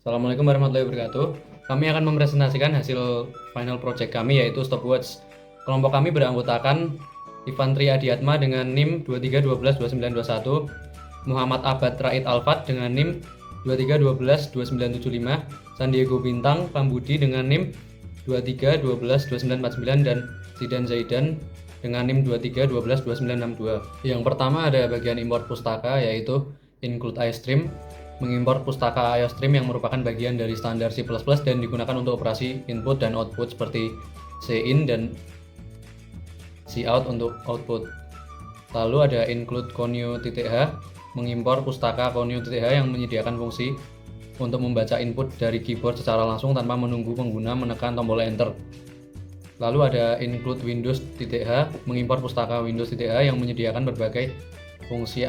Assalamualaikum warahmatullahi wabarakatuh. Kami akan mempresentasikan hasil final project kami yaitu stopwatch. Kelompok kami beranggotakan Ivan Tri Adiatma dengan NIM 23122921, Muhammad Abad Raid Alfat dengan NIM 23122975, Sandiego Bintang Pambudi dengan NIM 23122949 dan Zidan Zaidan dengan NIM 23122962. Yang pertama ada bagian import pustaka yaitu include iStream, mengimpor pustaka iOStream yang merupakan bagian dari standar C++ dan digunakan untuk operasi input dan output seperti cin dan cout untuk output. Lalu ada include conio.h, mengimpor pustaka conio.h yang menyediakan fungsi untuk membaca input dari keyboard secara langsung tanpa menunggu pengguna menekan tombol enter. Lalu ada include windows.h, mengimpor pustaka windows.h yang menyediakan berbagai fungsi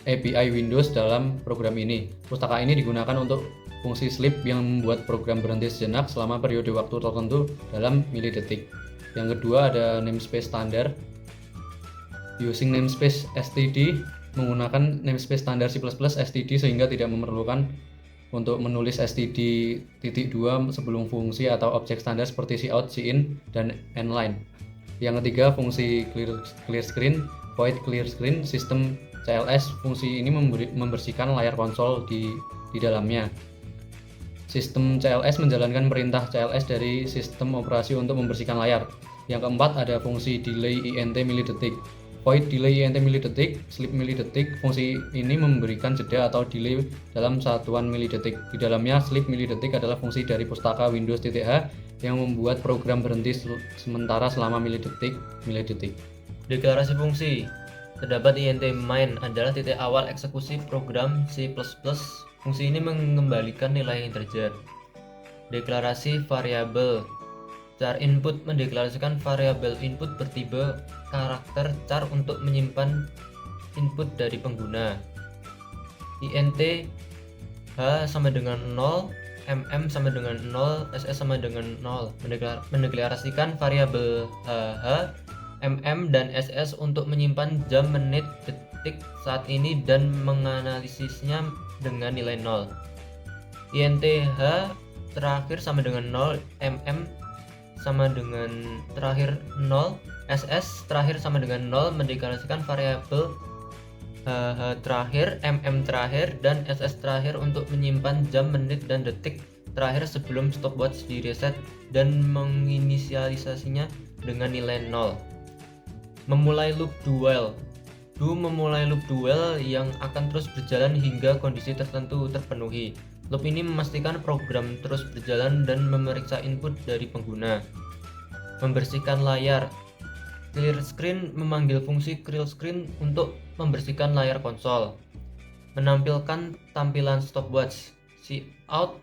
API Windows dalam program ini. Pustaka ini digunakan untuk fungsi sleep yang membuat program berhenti sejenak selama periode waktu tertentu dalam milidetik. Yang kedua ada namespace standar. Using namespace std, menggunakan namespace standar C++ std sehingga tidak memerlukan untuk menulis std.2 sebelum fungsi atau objek standar seperti cout, cin, dan endline. Yang ketiga fungsi clear screen, void clear screen, sistem CLS. Fungsi ini membersihkan layar konsol di dalamnya. Sistem CLS menjalankan perintah CLS dari sistem operasi untuk membersihkan layar. Yang keempat ada fungsi delay int milidetik. Void delay int milidetik, sleep milidetik. Fungsi ini memberikan jeda atau delay dalam satuan milidetik. Di dalamnya sleep milidetik adalah fungsi dari pustaka Windows.h yang membuat program berhenti sementara selama milidetik. Deklarasi fungsi. Terdapat int main adalah titik awal eksekusi program C++. Fungsi ini mengembalikan nilai integer. Deklarasi variabel. Char input mendeklarasikan variabel input bertipe karakter char untuk menyimpan input dari pengguna. int h sama dengan 0, sama dengan 0, ss sama dengan 0. Mendeklarasikan variabel h, dan ss untuk menyimpan jam, menit, detik saat ini dan menganalisisnya dengan nilai 0. int h terakhir sama dengan 0, sama dengan terakhir 0, ss terakhir sama dengan 0. Mendeklarasikan variabel h terakhir, terakhir, dan ss terakhir untuk menyimpan jam, menit, dan detik terakhir sebelum stopwatch di reset dan menginisialisasinya dengan nilai 0. Memulai loop do while. Do memulai loop do while yang akan terus berjalan hingga kondisi tertentu terpenuhi. Loop ini memastikan program terus berjalan dan memeriksa input dari pengguna. Membersihkan layar. Clear screen memanggil fungsi clear screen untuk membersihkan layar konsol. Menampilkan tampilan stopwatch. Cout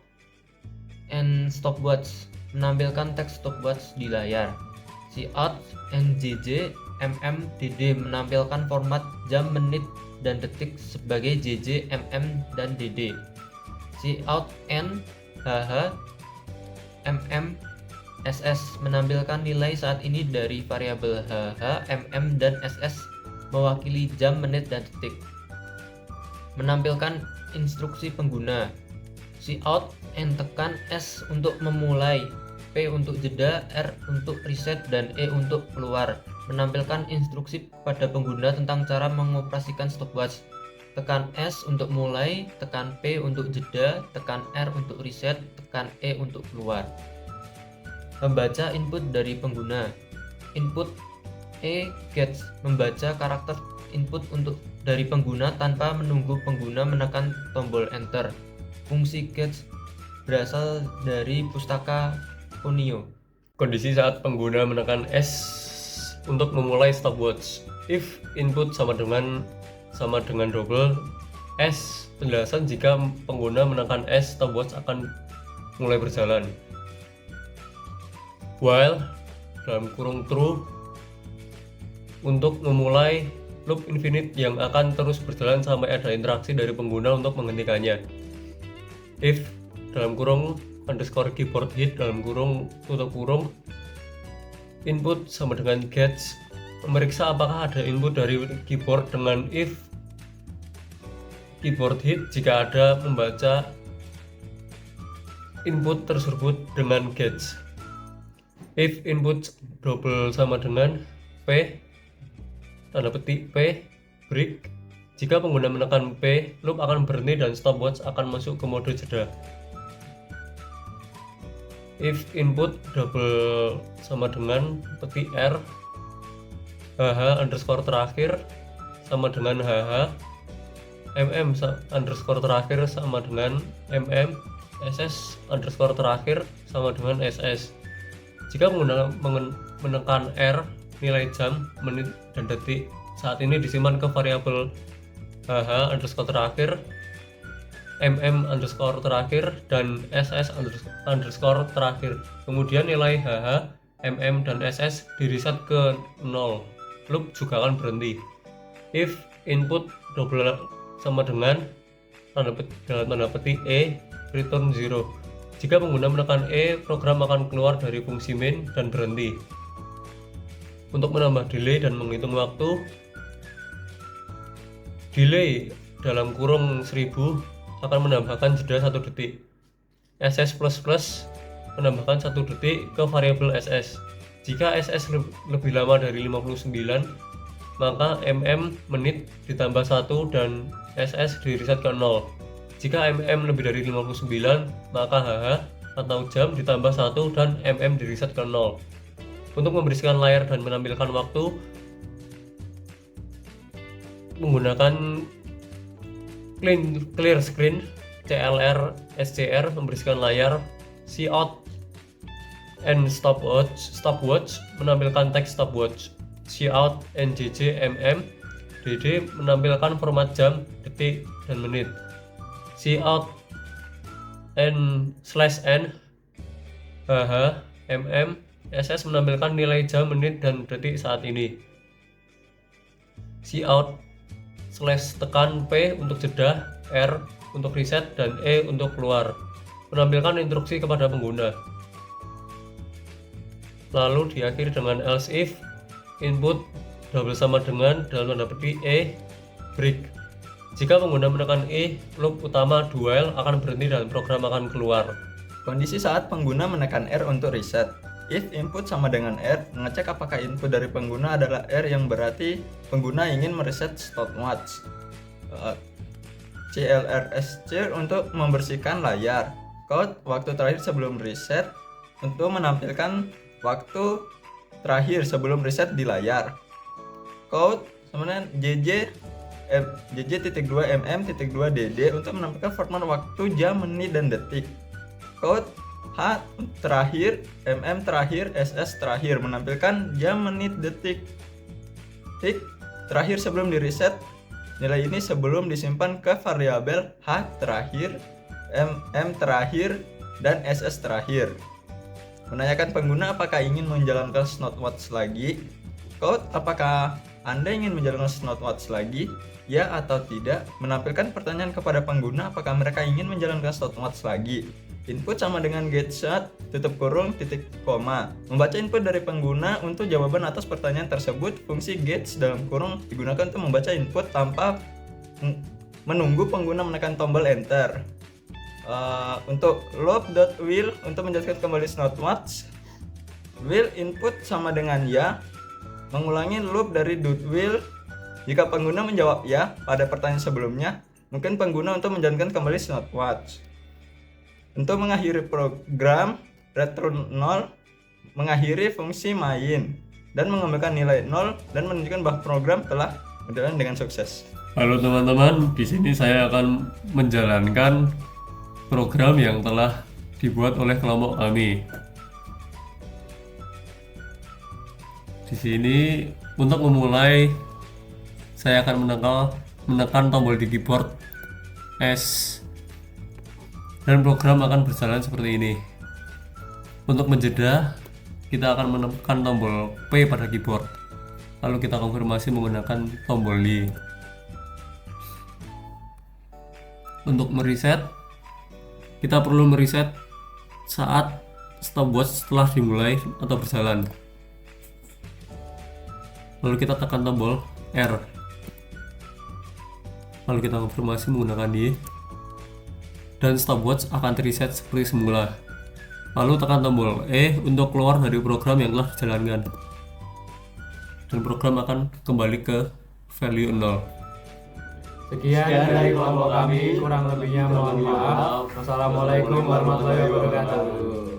and stopwatch menampilkan teks stopwatch di layar. Cout and jj dd menampilkan format jam, menit, dan detik sebagai jj, dan dd. Cout and hh ss menampilkan nilai saat ini dari variabel hh, dan ss mewakili jam, menit, dan detik. Menampilkan instruksi pengguna. Cout and tekan S untuk memulai, P untuk jeda, R untuk reset, dan E untuk keluar. Menampilkan instruksi pada pengguna tentang cara mengoperasikan stopwatch. Tekan S untuk mulai, tekan P untuk jeda, tekan R untuk reset, tekan E untuk keluar. Membaca input dari pengguna. Input gets membaca karakter input dari pengguna tanpa menunggu pengguna menekan tombol enter. Fungsi gets berasal dari pustaka Conio. Kondisi saat pengguna menekan S untuk memulai stopwatch. If input sama dengan double S. Penjelasan jika pengguna menekan S, stopwatch akan mulai berjalan. While dalam kurung true untuk memulai loop infinite yang akan terus berjalan sampai ada interaksi dari pengguna untuk menghentikannya. If dalam kurung underscore keyboard hit dalam kurung tutup kurung input sama dengan gets, memeriksa apakah ada input dari keyboard dengan if keyboard hit jika ada membaca input tersebut dengan gauge. If input double sama dengan P, tanda petik P, break. Jika pengguna menekan P, loop akan berhenti dan stopwatch akan masuk ke mode jeda. If input double sama dengan petik R, HH underscore terakhir sama dengan HH, MM underscore terakhir sama dengan MM, SS underscore terakhir sama dengan SS. Jika pengguna menekan R, nilai jam, menit, dan detik saat ini disimpan ke variabel HH underscore terakhir, MM underscore terakhir, dan SS underscore terakhir. Kemudian nilai HH, MM, dan SS direset ke 0. Loop juga akan berhenti. If input double sama dengan dalam tanda petik E, return 0. Jika pengguna menekan E, program akan keluar dari fungsi main dan berhenti. Untuk menambah delay dan menghitung waktu, delay dalam kurung 1000 akan menambahkan jeda 1 detik. SS++ menambahkan 1 detik ke variabel SS. Jika SS lebih lama dari 59, maka MM menit ditambah 1 dan SS direset ke 0. Jika MM lebih dari 59, maka HH atau jam ditambah 1 dan MM direset ke 0. Untuk membersihkan layar dan menampilkan waktu, menggunakan clear screen CLR SCR membersihkan layar. Cout and stopwatch menampilkan teks stopwatch. Cout NJJ MM DD menampilkan format jam, detik, dan menit. Cout n/n HH MM SS menampilkan nilai jam, menit, dan detik saat ini. Cout/tekan P untuk jeda, R untuk reset, dan E untuk keluar. Menampilkan instruksi kepada pengguna. Lalu diakhiri dengan else if input double sama dengan dalam tanda petik E, break. Jika pengguna menekan E, loop utama do while akan berhenti dan program akan keluar. Kondisi saat pengguna menekan R untuk reset. If input sama dengan R, mengecek apakah input dari pengguna adalah R yang berarti pengguna ingin mereset stopwatch. CLRSC untuk membersihkan layar. Cout waktu terakhir sebelum reset untuk menampilkan waktu terakhir sebelum reset di layar. Cout sama dengan JJ.2mm.2dd untuk menampilkan format waktu jam, menit, dan detik. Cout H terakhir, MM terakhir, SS terakhir menampilkan jam, menit, detik. Tik terakhir sebelum di reset. Nilai ini sebelum disimpan ke variabel H terakhir, MM terakhir, dan SS terakhir. Menanyakan pengguna apakah ingin menjalankan stopwatch lagi. Cout apakah Anda ingin menjalankan stopwatch lagi? Ya atau tidak? Menampilkan pertanyaan kepada pengguna apakah mereka ingin menjalankan stopwatch lagi. Input sama dengan getShot, tutup kurung, titik koma. Membaca input dari pengguna untuk jawaban atas pertanyaan tersebut. Fungsi gets dalam kurung digunakan untuk membaca input tanpa menunggu pengguna menekan tombol enter. Untuk loop.while untuk menjelaskan kembali stopwatch. While input sama dengan ya. Mengulangi loop dari .while. Jika pengguna menjawab ya pada pertanyaan sebelumnya, mungkin pengguna untuk menjalankan kembali stopwatch. Untuk mengakhiri program, return 0 mengakhiri fungsi main dan mengembalikan nilai 0 dan menunjukkan bahwa program telah berjalan dengan sukses. Halo teman-teman, di sini saya akan menjalankan program yang telah dibuat oleh kelompok kami. Di sini untuk memulai saya akan menekan tombol di keyboard S dan program akan berjalan seperti ini. Untuk menjeda, kita akan menekan tombol P pada keyboard. Lalu kita konfirmasi menggunakan tombol Y. Untuk mereset, kita perlu mereset saat stopwatch telah dimulai atau berjalan. Lalu kita tekan tombol R. Lalu kita konfirmasi menggunakan Y. dan stopwatch akan reset seperti semula. Lalu tekan tombol E untuk keluar dari program yang telah dijalankan. Dan program akan kembali ke value 0. Sekian dari kelompok kami, kurang lebihnya mohon maaf. Wassalamualaikum warahmatullahi wabarakatuh.